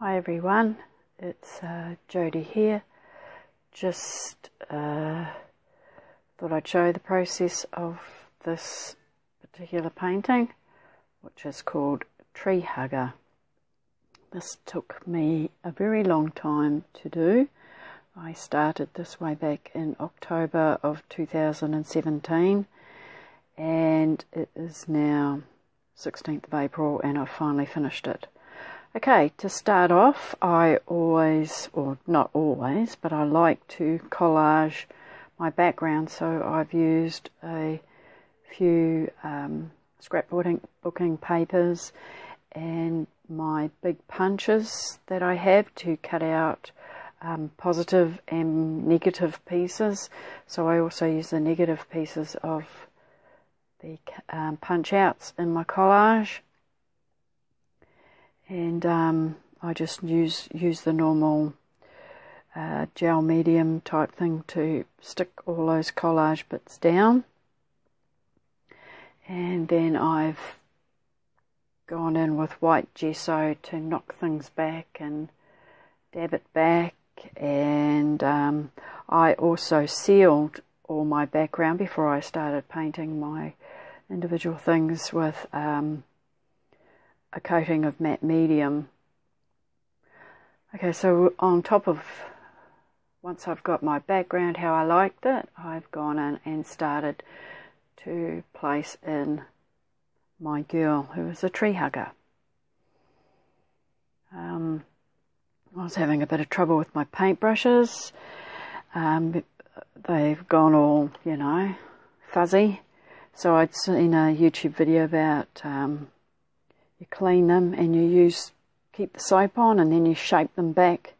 Hi everyone, it's Jodie here. Just thought I'd show the process of this particular painting, which is called Tree Hugger. This took me a very long time to do. I started this way back in October of 2017 and it is now 16th of April and I've finally finished it. Okay, to start off, I always, or not always, but I like to collage my background, so I've used a few scrapbooking papers and my big punches that I have to cut out positive and negative pieces. So I also use the negative pieces of the punch outs in my collage. And I just use the normal gel medium type thing to stick all those collage bits down. And then I've gone in with white gesso to knock things back and dab it back. And I also sealed all my background before I started painting my individual things with a coating of matte medium. Okay, so on top of, once I've got my background how I liked it, I've gone in and started to place in my girl who is a tree hugger. I was having a bit of trouble with my paintbrushes. They've gone all, you know, fuzzy. So I'd seen a YouTube video about you clean them and you keep the soap on and then you shape them back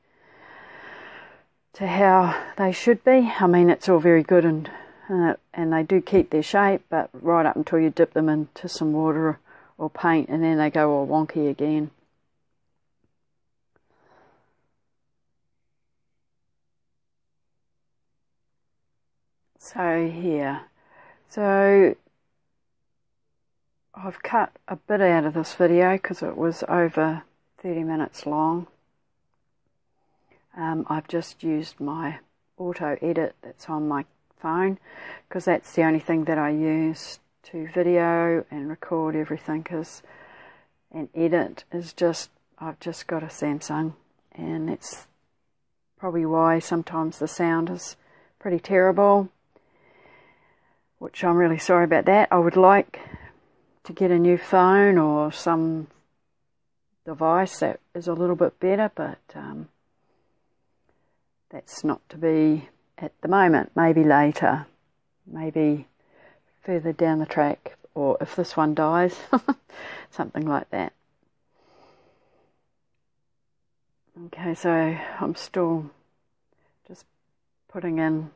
to how they should be. I mean, it's all very good and they do keep their shape, but right up until you dip them into some water or paint and then they go all wonky again. So here, so I've cut a bit out of this video because it was over 30 minutes long. I've just used my auto edit that's on my phone because that's the only thing that I use to video and record everything, because an edit is just, I've just got a Samsung and that's probably why sometimes the sound is pretty terrible, which I'm really sorry about that. I would like to get a new phone or some device that is a little bit better, but that's not to be at the moment. Maybe later, maybe further down the track, or if this one dies, something like that. Okay, so I'm still just putting in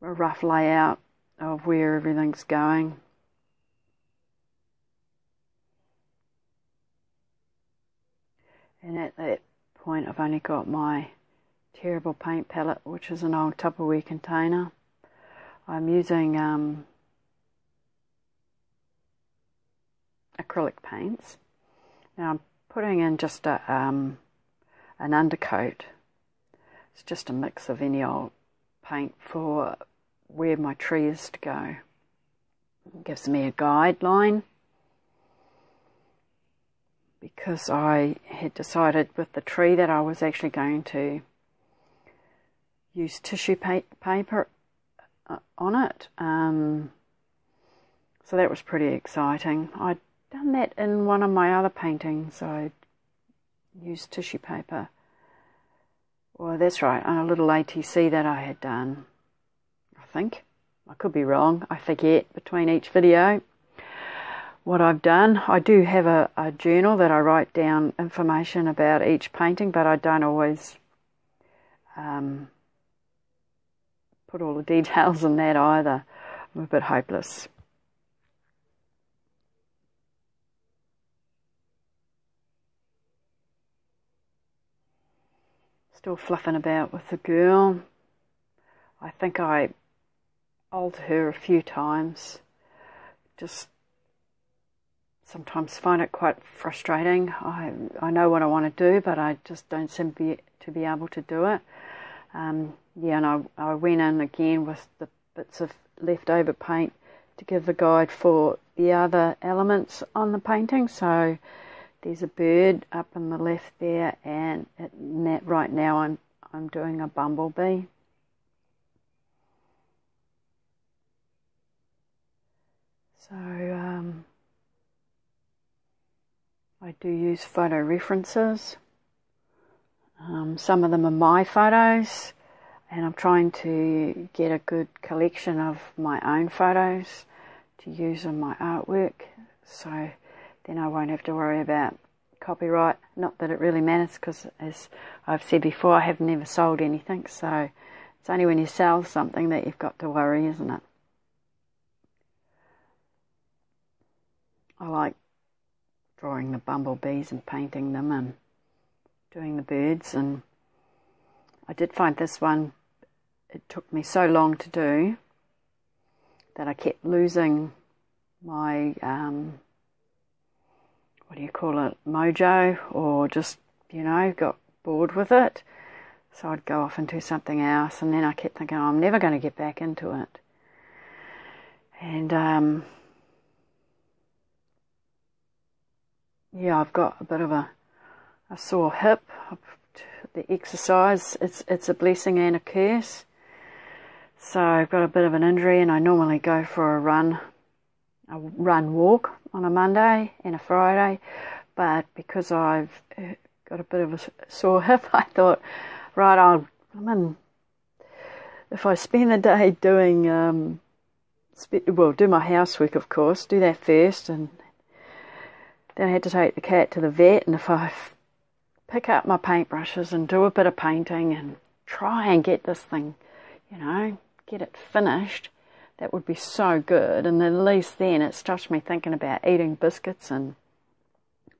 a rough layout of where everything's going. And at that point I've only got my terrible paint palette, which is an old Tupperware container. I'm using acrylic paints. Now I'm putting in just an undercoat. It's just a mix of any old paint for where my tree is to go. It gives me a guideline, because I had decided with the tree that I was actually going to use tissue paper on it. So that was pretty exciting. I'd done that in one of my other paintings. I used tissue paper. Well, that's right, on a little ATC that I had done, I think. I could be wrong. I forget between each video what I've done. I do have a journal that I write down information about each painting, but I don't always put all the details in that either. I'm a bit hopeless. Still fluffing about with the girl. I think I altered her a few times, just sometimes find it quite frustrating. I know what I want to do, but I just don't seem to be able to do it. Yeah, and I went in again with the bits of leftover paint to give a guide for the other elements on the painting. So there's a bird up on the left there, and right now I'm doing a bumblebee. So I do use photo references. Some of them are my photos, and I'm trying to get a good collection of my own photos to use in my artwork, so then I won't have to worry about copyright. Not that it really matters, because as I've said before, I have never sold anything, so it's only when you sell something that you've got to worry, isn't it? I like drawing the bumblebees and painting them and doing the birds, and I did find this one, it took me so long to do that I kept losing my, what do you call it, mojo, or just, you know, got bored with it. So I'd go off and do something else, and then I kept thinking, oh, I'm never going to get back into it. And yeah, I've got a bit of a sore hip. The exercise, it's a blessing and a curse. So I've got a bit of an injury, and I normally go for a run walk on a Monday and a Friday, but because I've got a bit of a sore hip, I thought, right, if I spend the day doing, do my housework, of course, do that first, and then I had to take the cat to the vet, and if I pick up my paintbrushes and do a bit of painting and try and get this thing, you know, get it finished, that would be so good. And at least then it stops me thinking about eating biscuits and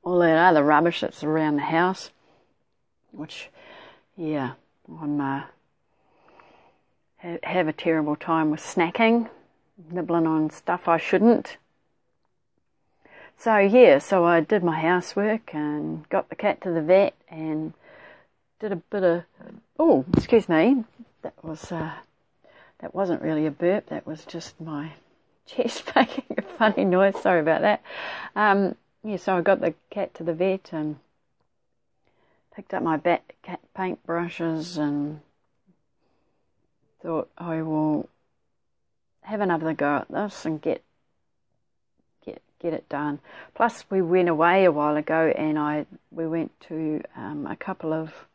all that other rubbish that's around the house, which, yeah, I'm have a terrible time with snacking, nibbling on stuff I shouldn't. So yeah, so I did my housework and got the cat to the vet and did a bit of, oh, excuse me, that wasn't really a burp, that was just my chest making a funny noise, sorry about that. Yeah, so I got the cat to the vet and picked up my cat paint brushes and thought I will have another go at this and get it done. Plus we went away a while ago, and we went to a couple of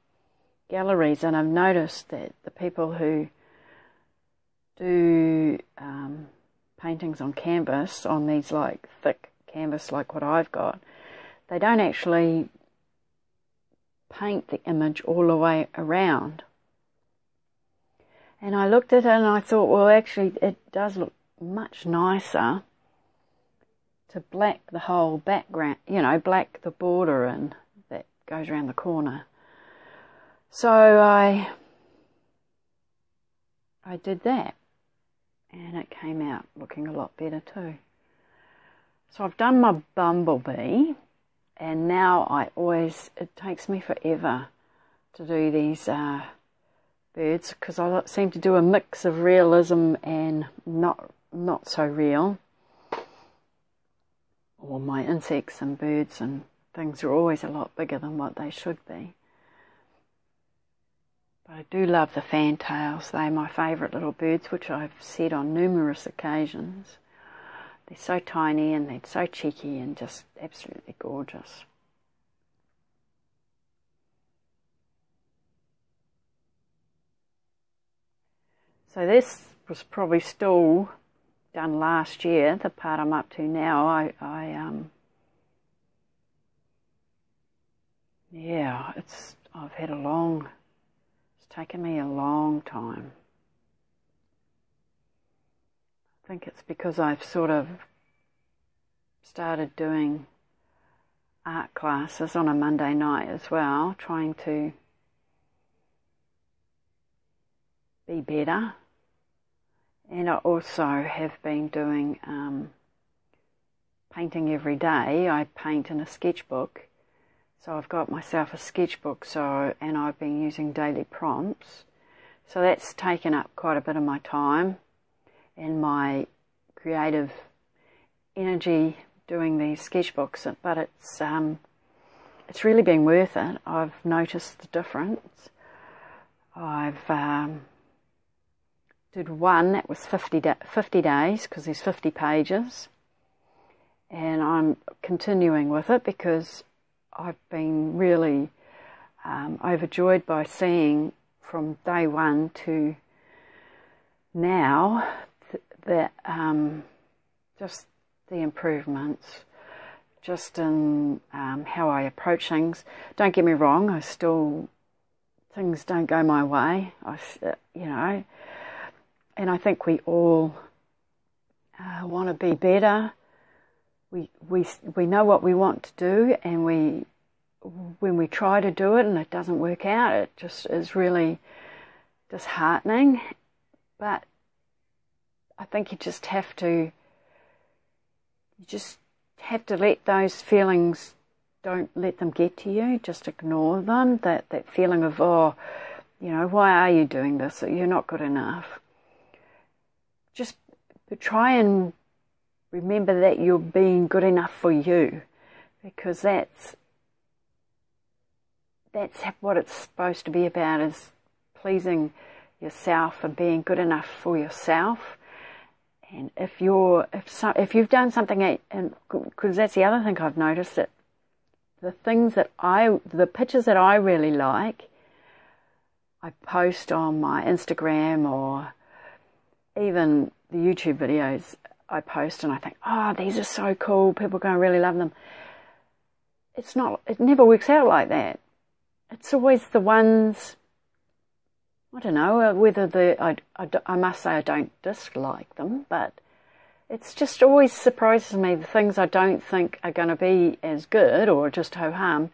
galleries, and I've noticed that the people who do paintings on canvas, on these like thick canvas like what I've got, they don't actually paint the image all the way around. And I looked at it and I thought, well, actually it does look much nicer to black the whole background, you know, black the border and that goes around the corner. So I did that, and it came out looking a lot better too. So I've done my bumblebee, and now it takes me forever to do these birds, because I seem to do a mix of realism and not so real. Or my insects and birds and things are always a lot bigger than what they should be. But I do love the fantails. They're my favourite little birds, which I've said on numerous occasions. They're so tiny and they're so cheeky and just absolutely gorgeous. So this was probably still done last year, the part I'm up to now. Yeah, it's taken me a long time. I think it's because I've sort of started doing art classes on a Monday night as well, trying to be better. And I also have been doing painting every day. I paint in a sketchbook. So I've got myself a sketchbook, and I've been using daily prompts. So that's taken up quite a bit of my time and my creative energy doing these sketchbooks, but it's really been worth it. I've noticed the difference. I've did one that was 50 days, because there's 50 pages, and I'm continuing with it because I've been really overjoyed by seeing from day one to now that just the improvements, just in how I approach things. Don't get me wrong, things don't go my way, and I think we all want to be better. We know what we want to do, and when we try to do it and it doesn't work out, it just is really disheartening. But I think you just have to let those feelings, don't let them get to you, just ignore them, that feeling of, why are you doing this? You're not good enough. Just try and remember that you're being good enough for you, because that's what it's supposed to be about, is pleasing yourself and being good enough for yourself. And if you've done something, and because that's the other thing I've noticed, that the pictures that I really like, I post on my Instagram, or even the YouTube videos I post, and I think, these are so cool, people are going to really love them. It never works out like that. It's always the ones, I don't know whether I must say I don't dislike them, but it's just always surprises me, the things I don't think are going to be as good, or just ho-hum,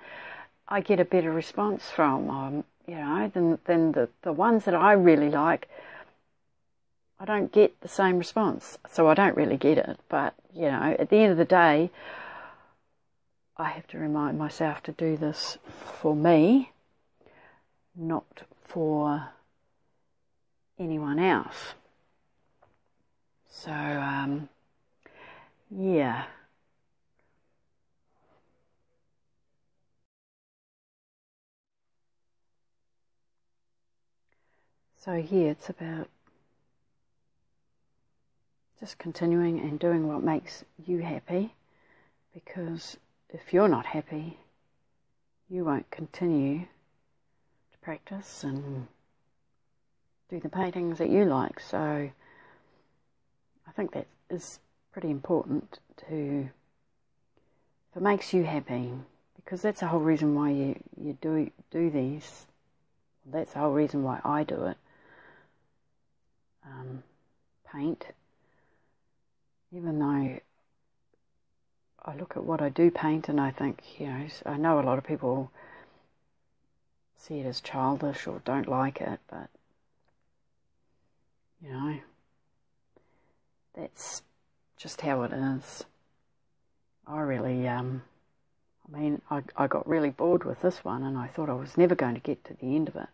I get a better response from, than the ones that I really like. I don't get the same response, so I don't really get it. But, at the end of the day, I have to remind myself to do this for me, not for anyone else. So, yeah. So, it's about just continuing and doing what makes you happy, because if you're not happy, you won't continue to practice and do the paintings that you like. So I think that is pretty important if it makes you happy, because that's the whole reason why you do these. That's the whole reason why I do it. Paint. Even though I look at what I do paint and I think, I know a lot of people see it as childish or don't like it, but, that's just how it is. I really, I got really bored with this one, and I thought I was never going to get to the end of it.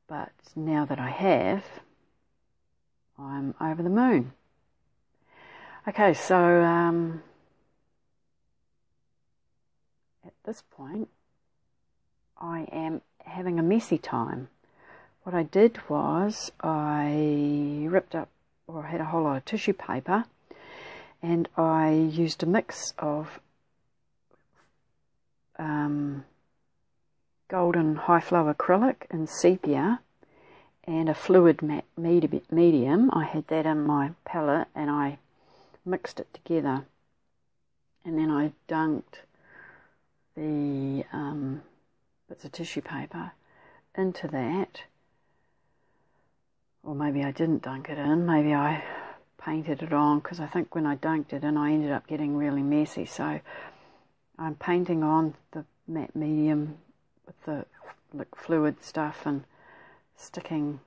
But now that I have, I'm over the moon. Okay, so at this point, I am having a messy time. What I did was I ripped up, or I had a whole lot of tissue paper, and I used a mix of golden high flow acrylic and sepia and a fluid matte medium. I had that in my palette, and I mixed it together, and then I dunked the bits of tissue paper into that. Or maybe I didn't dunk it in, maybe I painted it on, because I think when I dunked it in I ended up getting really messy. So I'm painting on the matte medium with the fluid stuff and sticking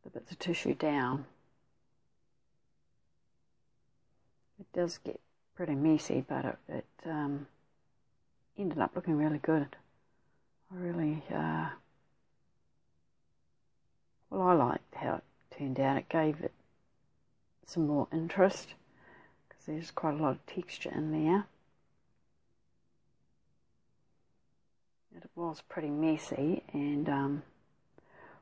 the bits of tissue down. It does get pretty messy, but it ended up looking really good. I really, well, I liked how it turned out. It gave it some more interest because there's quite a lot of texture in there. It was pretty messy, and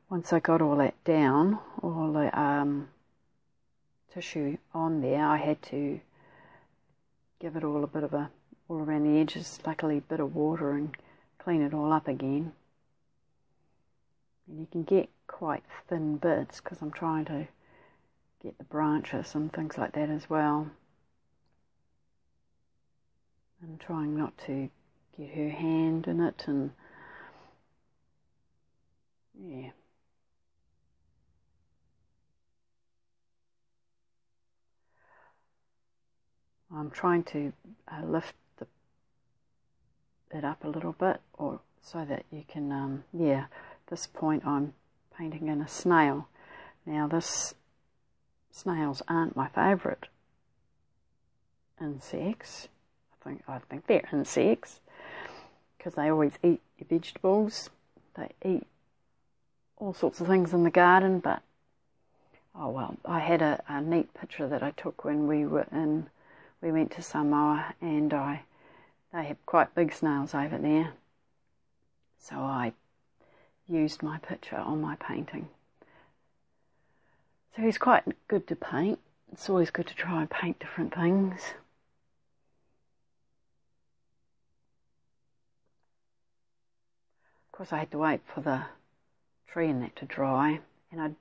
once I got all that down, all the tissue on there, I had to give it all a bit of all around the edges, luckily a bit of water, and clean it all up again. And you can get quite thin bits because I'm trying to get the branches and things like that as well. And trying not to get her hand in it, and yeah. I'm trying to lift it up a little bit, or so that you can, yeah, at this point I'm painting in a snail. Now snails aren't my favourite insects. I think they're insects because they always eat your vegetables. They eat all sorts of things in the garden, but oh well, I had a neat picture that I took when we went to Samoa, and they have quite big snails over there, so I used my picture on my painting. So he's quite good to paint. It's always good to try and paint different things. Of course, I had to wait for the tree and that to dry, and I'm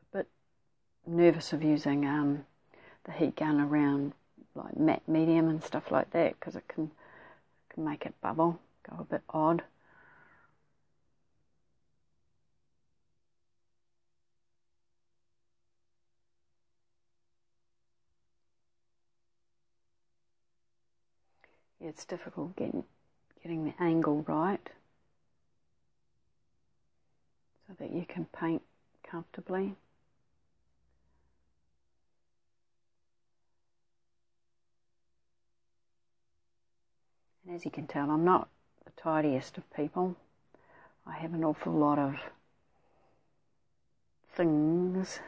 a bit nervous of using the heat gun around like matte medium and stuff like that, because it can make it bubble, go a bit odd. Yeah, it's difficult getting the angle right so that you can paint comfortably. And as you can tell, I'm not the tidiest of people. I have an awful lot of things.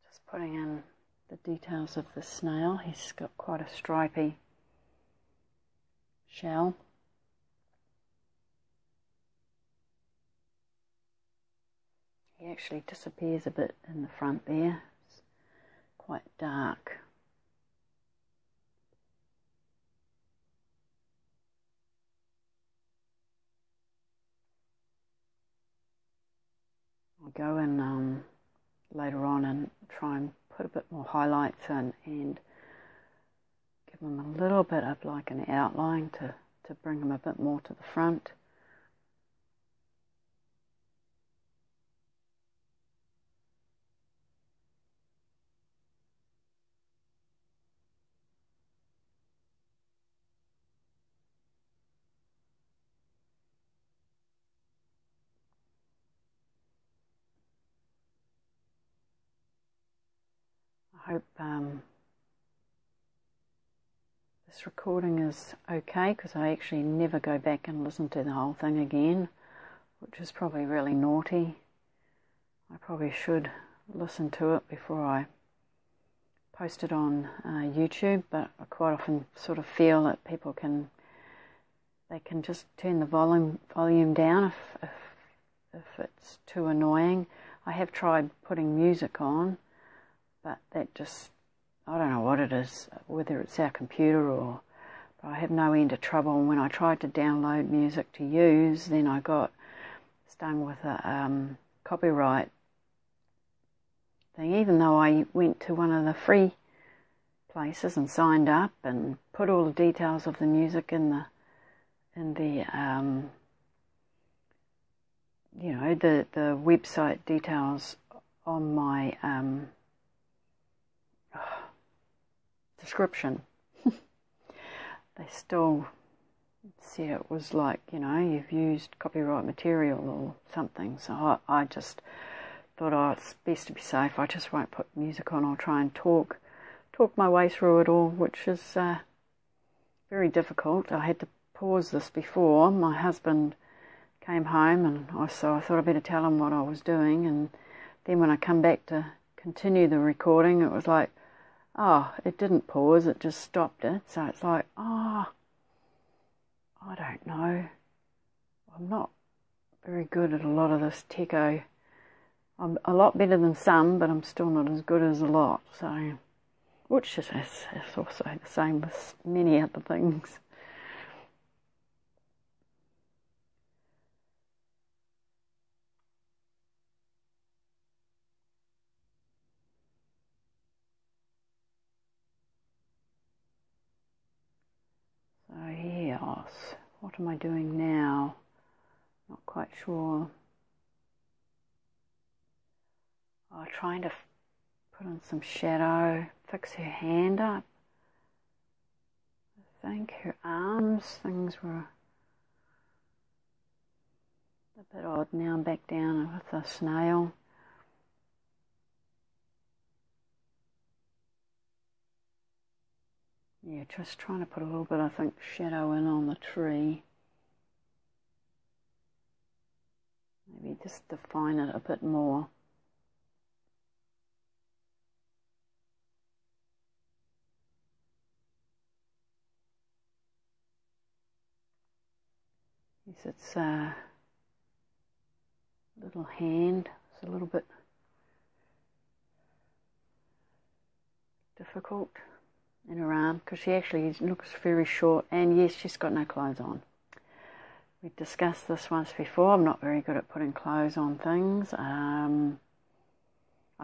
Just putting in the details of the snail. He's got quite a stripy shell. He actually disappears a bit in the front there. It's quite dark. I'll go in later on and try and put a bit more highlights in and give them a little bit of like an outline to bring them a bit more to the front. I hope this recording is okay, because I actually never go back and listen to the whole thing again, which is probably really naughty. I probably should listen to it before I post it on YouTube, but I quite often sort of feel that people can just turn the volume down if it's too annoying. I have tried putting music on, but that just, I don't know what it is, whether it's our computer or, but I have no end of trouble. And when I tried to download music to use, then I got stung with a copyright thing, even though I went to one of the free places and signed up and put all the details of the music in the you know, the website details on my description. They still said it was like, you know, you've used copyright material or something. So I just thought, oh, it's best to be safe. I just won't put music on. I'll try and talk my way through it all, which is very difficult. I had to pause this before. My husband came home, and so I thought I'd better tell him what I was doing. And then when I come back to continue the recording, it was like, oh, it didn't pause, it just stopped it. So it's like, oh, I don't know. I'm not very good at a lot of this techo. I'm a lot better than some, but I'm still not as good as a lot. So, which is also the same with many other things. So yes, what am I doing now? Not quite sure. I'm trying to put on some shadow, fix her hand up. I think her arms, things were a bit odd. Now I'm back down with the snail. Yeah, just trying to put a little bit, I think, shadow in on the tree. Maybe just define it a bit more. Yes, it's a little hand. It's a little bit difficult in her arm because she actually looks very short, and yes, she's got no clothes on. We've discussed this once before. I'm not very good at putting clothes on things. I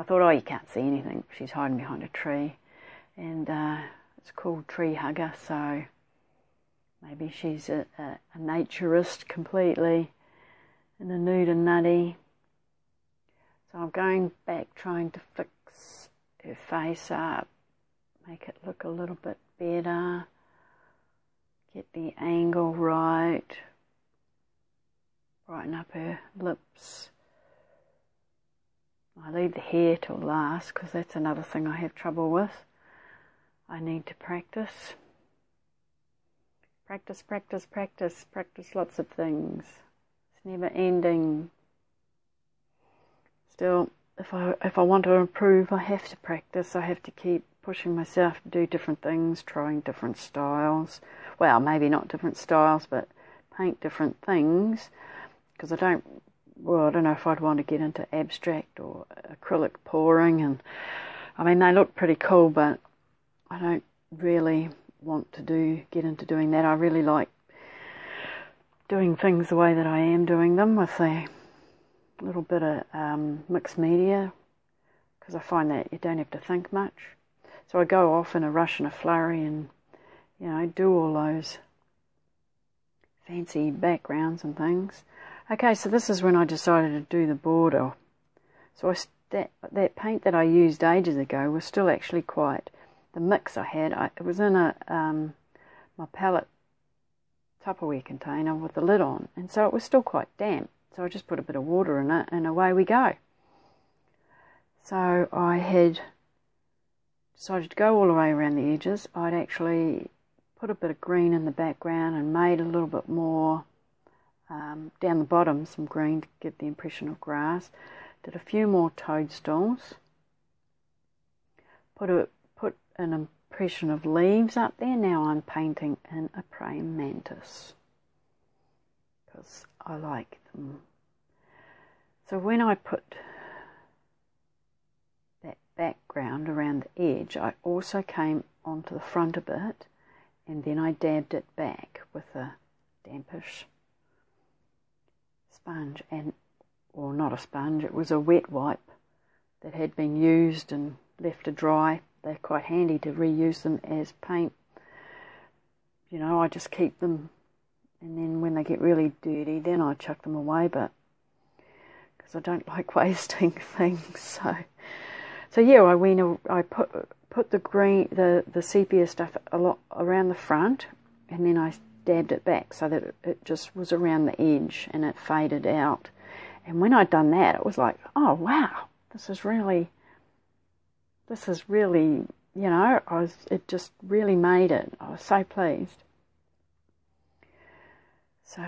thought, oh, you can't see anything. She's hiding behind a tree, and it's called Tree Hugger, so maybe she's a naturist completely and a nude and nutty. So I'm going back trying to fix her face up, make it look a little bit better, get the angle right, brighten up her lips. I leave the hair till last because that's another thing I have trouble with. I need to practice. Practice, practice, practice, practice lots of things. It's never ending. Still, if I want to improve, I have to practice. I have to keep pushing myself to do different things, trying different styles. Well, maybe not different styles, but paint different things. Because I don't know if I'd want to get into abstract or acrylic pouring. And I mean, they look pretty cool, but I don't really want to get into doing that. I really like doing things the way that I am doing them, with a little bit of mixed media, because I find that you don't have to think much. So I go off in a rush and a flurry and, you know, do all those fancy backgrounds and things. Okay, so this is when I decided to do the border. So that paint that I used ages ago was still actually quite, the mix I had, it was in my palette Tupperware container with the lid on, and so it was still quite damp. So I just put a bit of water in it, and away we go. So I had decided to go all the way around the edges. I'd actually put a bit of green in the background and made a little bit more down the bottom, some green to give the impression of grass. Did a few more toadstools. Put an impression of leaves up there. Now I'm painting in a praying mantis because I like them. So when I put that background around the edge, I also came onto the front a bit, and then I dabbed it back with a dampish sponge, or not a sponge, it was a wet wipe that had been used and left to dry. They're quite handy to reuse them as paint. You know, I just keep them, and then when they get really dirty, then I chuck them away, but because I don't like wasting things. So yeah, I put the green, the sepia stuff a lot around the front, and then I dabbed it back so that it just was around the edge and it faded out. And when I'd done that, it was like, oh wow, this is really, you know, it just really made it. I was so pleased. So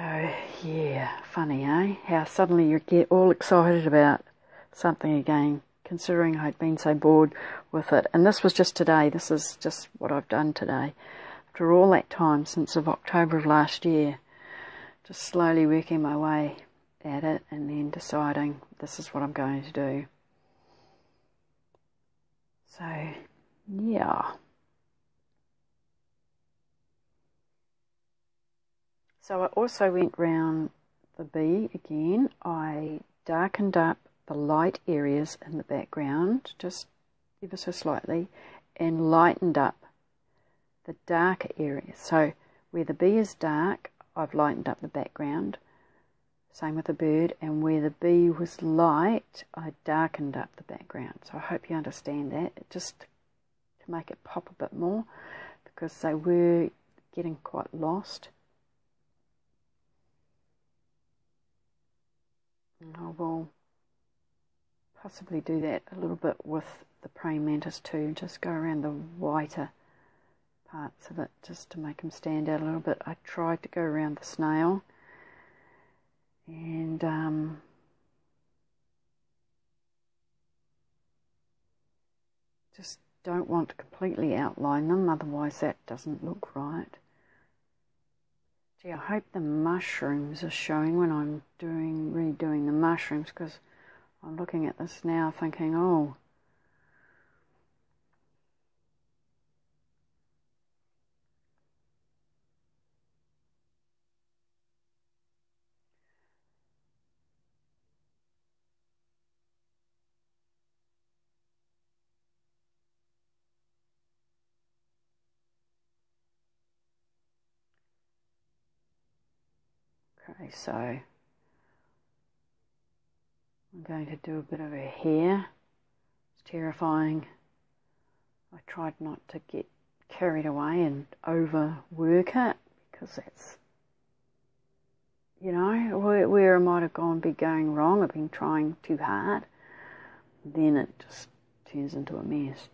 yeah, funny, eh? How suddenly you get all excited about something again, considering I'd been so bored with it. And this was just today. This is just what I've done today. After all that time since of October of last year, just slowly working my way at it and then deciding this is what I'm going to do. So, yeah. So I also went round the bee again. I darkened up the light areas in the background, just ever so slightly, and lightened up the darker areas. So where the bee is dark, I've lightened up the background. Same with the bird. And where the bee was light, I darkened up the background. So I hope you understand that. Just to make it pop a bit more, because they were getting quite lost. And I will possibly do that a little bit with the praying mantis too. Just go around the whiter parts of it just to make them stand out a little bit. I tried to go around the snail and just don't want to completely outline them, otherwise that doesn't look right. Gee, I hope the mushrooms are showing when I'm redoing the mushrooms, because I'm looking at this now thinking, oh, okay, so I'm going to do a bit of her hair. It's terrifying. I tried not to get carried away and overwork it, because that's, you know, where I might have been going wrong. I've been trying too hard. Then it just turns into a mess.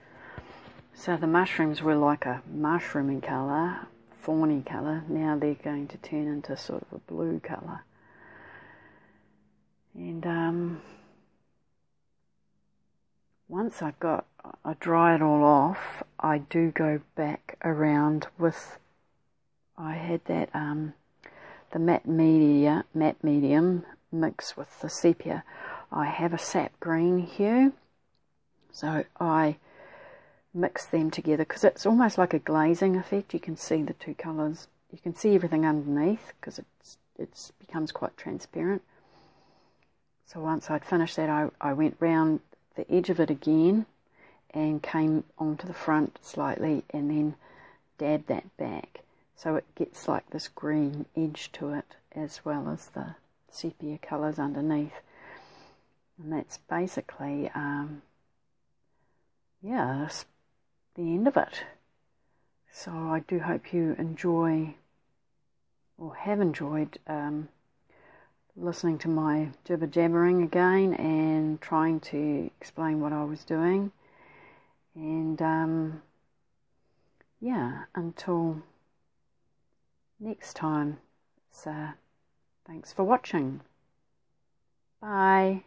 So the mushrooms were like a mushroomy colour, fawny colour. Now they're going to turn into sort of a blue colour. And once I dry it all off, I do go back around with, I had that the matte medium mixed with the sepia. I have a sap green hue, so I mix them together because it's almost like a glazing effect. You can see the two colours. You can see everything underneath because it becomes quite transparent. So once I'd finished that, I went round the edge of it again and came onto the front slightly and then dabbed that back. So it gets like this green edge to it as well as the sepia colours underneath. And that's basically, yeah, that's the end of it. So I do hope you enjoy or have enjoyed listening to my jibber jabbering again and trying to explain what I was doing. And yeah, until next time, thanks for watching. Bye.